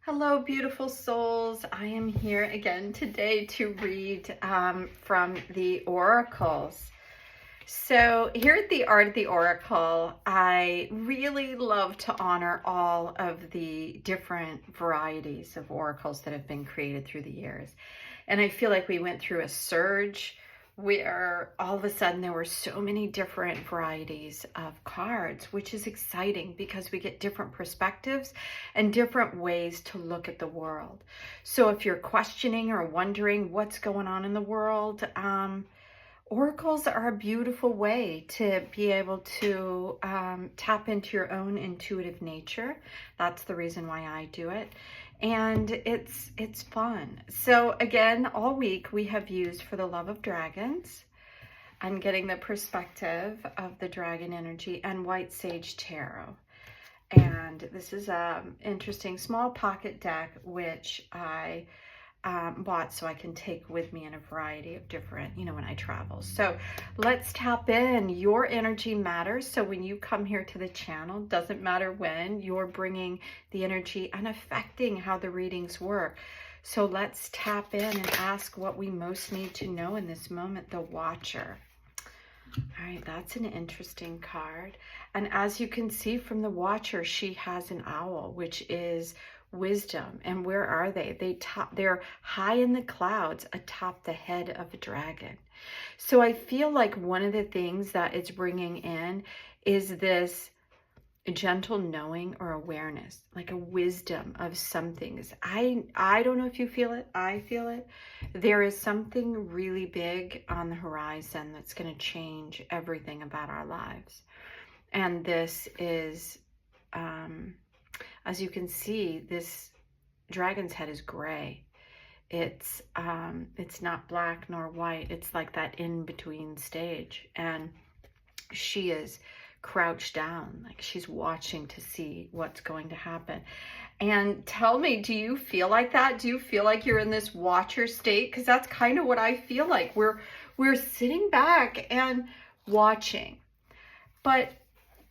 Hello, beautiful souls. I am here again today to read from the oracles. So here at the Art of the Oracle, I really love to honor all of the different varieties of oracles that have been created through the years. And I feel like we went through a surge where all of a sudden there were so many different varieties of cards, which is exciting because we get different perspectives and different ways to look at the world. So if you're questioning or wondering what's going on in the world, oracles are a beautiful way to be able to tap into your own intuitive nature. That's the reason why I do it. And it's fun. So again, all week we have used For the Love of Dragons and getting the perspective of the dragon energy and White Sage Tarot. And this is an interesting small pocket deck, which I bought so I can take with me in a variety of different, when I travel. So let's tap in. Your energy matters. So when you come here to the channel, doesn't matter when, you're bringing the energy and affecting how the readings work. So let's tap in and ask what we most need to know in this moment, the Watcher. All right, that's an interesting card. And as you can see from the Watcher, she has an owl, which is wisdom. And where are they? They're high in the clouds atop the head of a dragon. So I feel like one of the things that it's bringing in is this gentle knowing or awareness, like a wisdom of something. I don't know if you feel it. I feel it. There is something really big on the horizon that's going to change everything about our lives. And this is, as you can see, this dragon's head is gray. It's not black nor white. It's like that in-between stage. And she is crouched down, like she's watching to see what's going to happen. And tell me, do you feel like that? Do you feel like you're in this watcher state? Because that's kind of what I feel like. We're sitting back and watching. But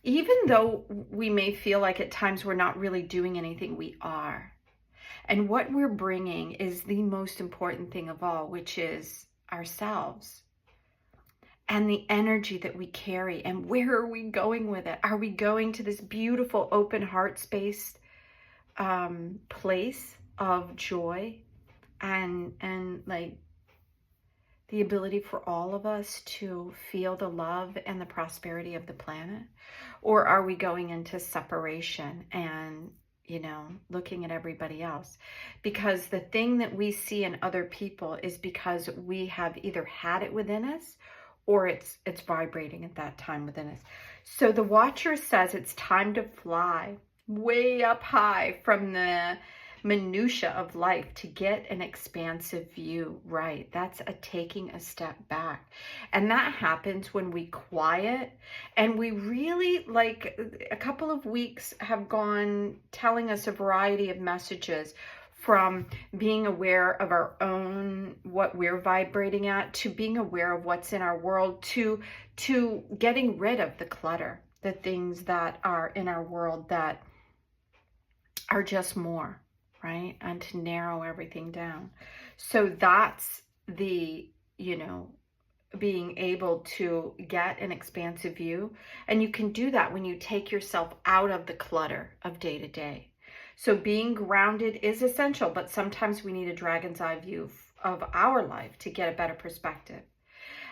even though we may feel like at times we're not really doing anything, we are. And what we're bringing is the most important thing of all, which is ourselves. And the energy that we carry, and where are we going with it? Are we going to this beautiful open heart space place of joy and like the ability for all of us to feel the love and the prosperity of the planet? Or are we going into separation and looking at everybody else? Because the thing that we see in other people is because we have either had it within us or it's vibrating at that time within us. So the Watcher says it's time to fly way up high from the minutia of life to get an expansive view. Right, that's taking a step back. And that happens when we quiet and we really, like, a couple of weeks have gone telling us a variety of messages, from being aware of our own, what we're vibrating at, to being aware of what's in our world, to getting rid of the clutter, the things that are in our world that are just more, right? And to narrow everything down. So that's the, being able to get an expansive view. And you can do that when you take yourself out of the clutter of day to day. So being grounded is essential, but sometimes we need a dragon's eye view of our life to get a better perspective.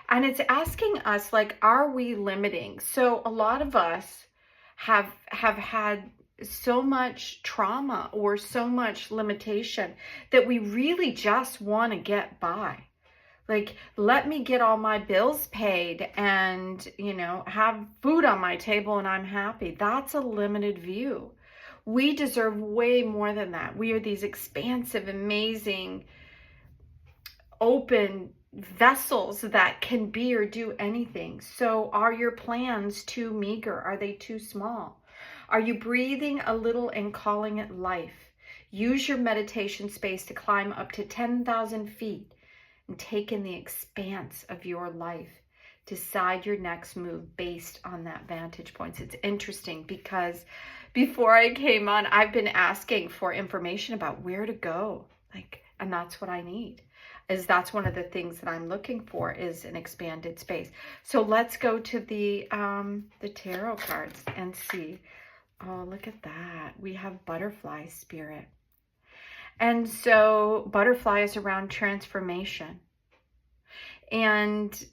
And it's asking us, like, are we limiting? So a lot of us have had so much trauma or so much limitation that we really just want to get by. Like, let me get all my bills paid and, have food on my table and I'm happy. That's a limited view. We deserve way more than that. We are these expansive, amazing, open vessels that can be or do anything. So are your plans too meager? Are they too small? Are you breathing a little and calling it life? Use your meditation space to climb up to 10,000 feet and take in the expanse of your life. Decide your next move based on that vantage point. It's interesting because before I came on, I've been asking for information about where to go. And that's what I need. That's one of the things that I'm looking for, is an expanded space. So let's go to the tarot cards and see. Oh, look at that. We have butterfly spirit. And so butterfly is around transformation. And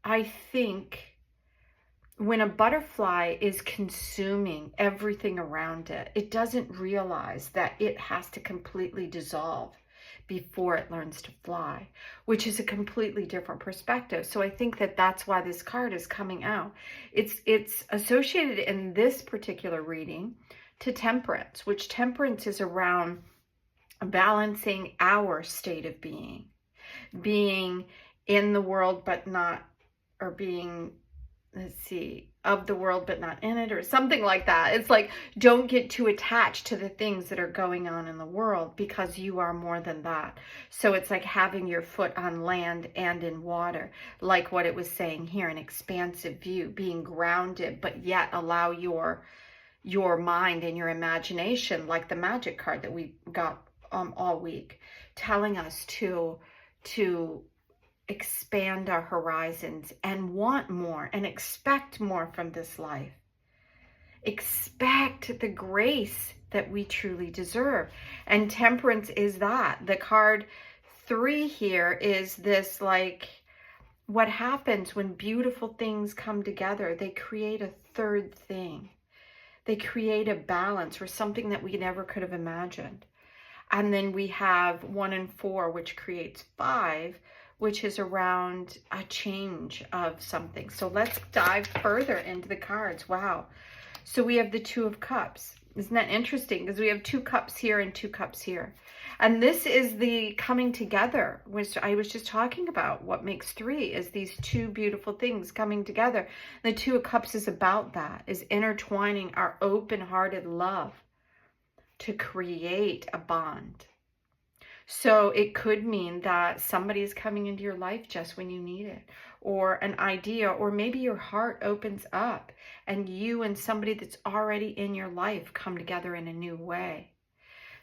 I think when a butterfly is consuming everything around it, it doesn't realize that it has to completely dissolve before it learns to fly, which is a completely different perspective. So I think that that's why this card is coming out. It's associated in this particular reading to temperance, which temperance is around balancing our state of being in the world but not, or being, let's see, of the world but not in it, or something like that. It's like, don't get too attached to the things that are going on in the world, because you are more than that. So it's like having your foot on land and in water, like what it was saying here, an expansive view, being grounded, but yet allow your mind and your imagination, like the magic card that we got all week, telling us to expand our horizons and want more and expect more from this life. Expect the grace that we truly deserve. And temperance is that. The card 3 here is this, like, what happens when beautiful things come together. They create a third thing. They create a balance, or something that we never could have imagined. And then we have 1 and 4, which creates 5, which is around a change of something. So let's dive further into the cards. Wow. So we have the 2 of Cups. Isn't that interesting? Because we have 2 cups here and 2 cups here. And this is the coming together, which I was just talking about. What makes 3 is these 2 beautiful things coming together. The 2 of Cups is about that, is intertwining our open-hearted love to create a bond. So it could mean that somebody is coming into your life just when you need it, or an idea, or maybe your heart opens up and you and somebody that's already in your life come together in a new way.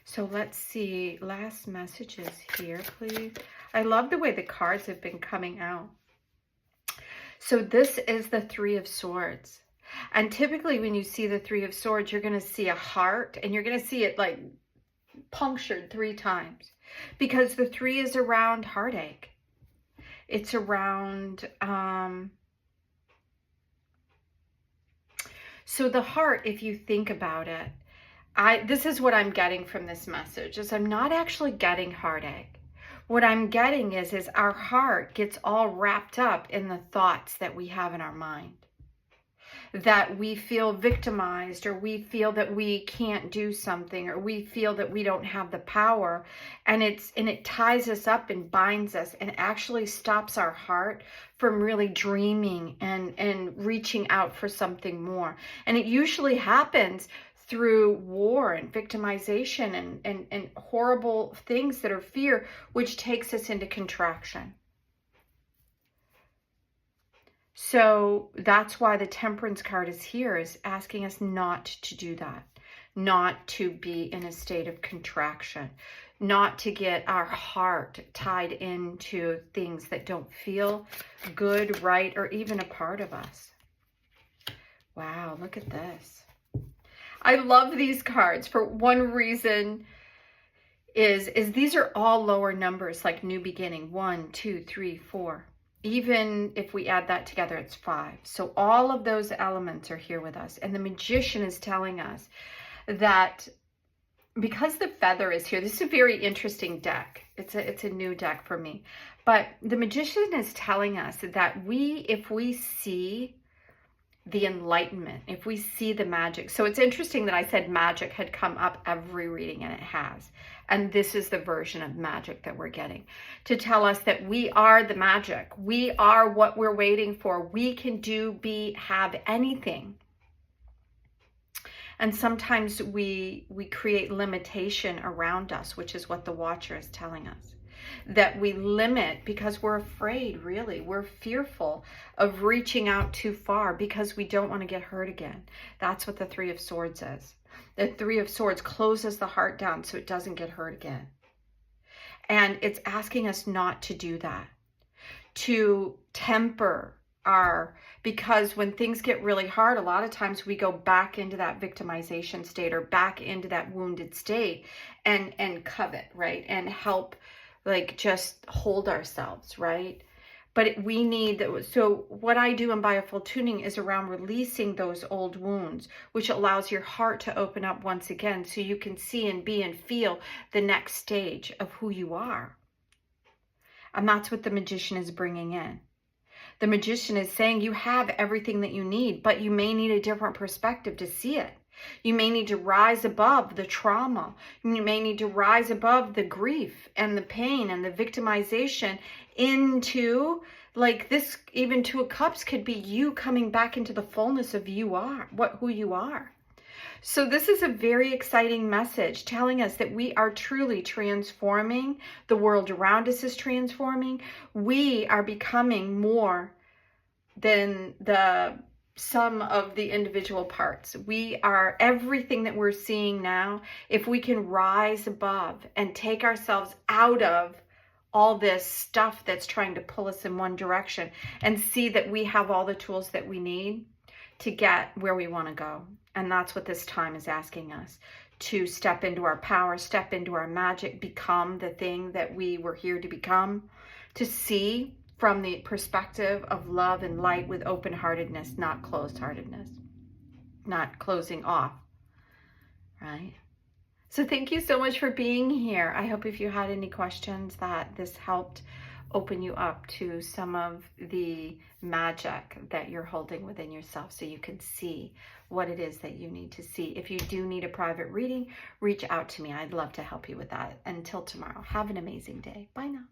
So let's see, last messages here, please. I love the way the cards have been coming out. So this is the 3 of Swords. And typically when you see the 3 of Swords, you're going to see a heart, and you're going to see it like punctured 3 times. Because the 3 is around heartache. It's around, so the heart, if you think about it, this is what I'm getting from this message, is I'm not actually getting heartache. What I'm getting is our heart gets all wrapped up in the thoughts that we have in our mind. That we feel victimized, or we feel that we can't do something, or we feel that we don't have the power, and it ties us up and binds us, and actually stops our heart from really dreaming and reaching out for something more. And it usually happens through war and victimization and horrible things that are fear, which takes us into contraction. So that's why the Temperance card is here, is asking us not to do that, not to be in a state of contraction, not to get our heart tied into things that don't feel good, right, or even a part of us. Wow, look at this. I love these cards for one reason, is these are all lower numbers, like new beginning, 1, 2, 3, 4. Even if we add that together, it's 5. So all of those elements are here with us. And the Magician is telling us that because the Feather is here, this is a very interesting deck. It's a new deck for me. But the Magician is telling us that if we see the enlightenment, if we see the magic. So it's interesting that I said magic had come up every reading, and it has. And this is the version of magic that we're getting, to tell us that we are the magic. We are what we're waiting for. We can do, be, have anything. And sometimes we create limitation around us, which is what the Watcher is telling us. that we limit because we're afraid, really. We're fearful of reaching out too far because we don't want to get hurt again. That's what the Three of Swords is. The Three of Swords closes the heart down so it doesn't get hurt again. And it's asking us not to do that, to temper because when things get really hard, a lot of times we go back into that victimization state or back into that wounded state and covet, right? And help, like, just hold ourselves, right? But we need that. So what I do in Biofull Tuning is around releasing those old wounds, which allows your heart to open up once again so you can see and be and feel the next stage of who you are. And that's what the Magician is bringing in. The Magician is saying you have everything that you need, but you may need a different perspective to see it. You may need to rise above the trauma. You may need to rise above the grief and the pain and the victimization into, like, this, even Two of Cups could be you coming back into the fullness of who you are. So this is a very exciting message telling us that we are truly transforming. The world around us is transforming. We are becoming more than the sum of the individual parts. We are everything that we're seeing now. If we can rise above and take ourselves out of all this stuff that's trying to pull us in one direction and see that we have all the tools that we need to get where we want to go. And that's what this time is asking us, to step into our power, step into our magic, become the thing that we were here to become, to see from the perspective of love and light with open-heartedness, not closed-heartedness, not closing off, right? So thank you so much for being here. I hope if you had any questions that this helped open you up to some of the magic that you're holding within yourself so you can see what it is that you need to see. If you do need a private reading, reach out to me. I'd love to help you with that. Until tomorrow, have an amazing day. Bye now.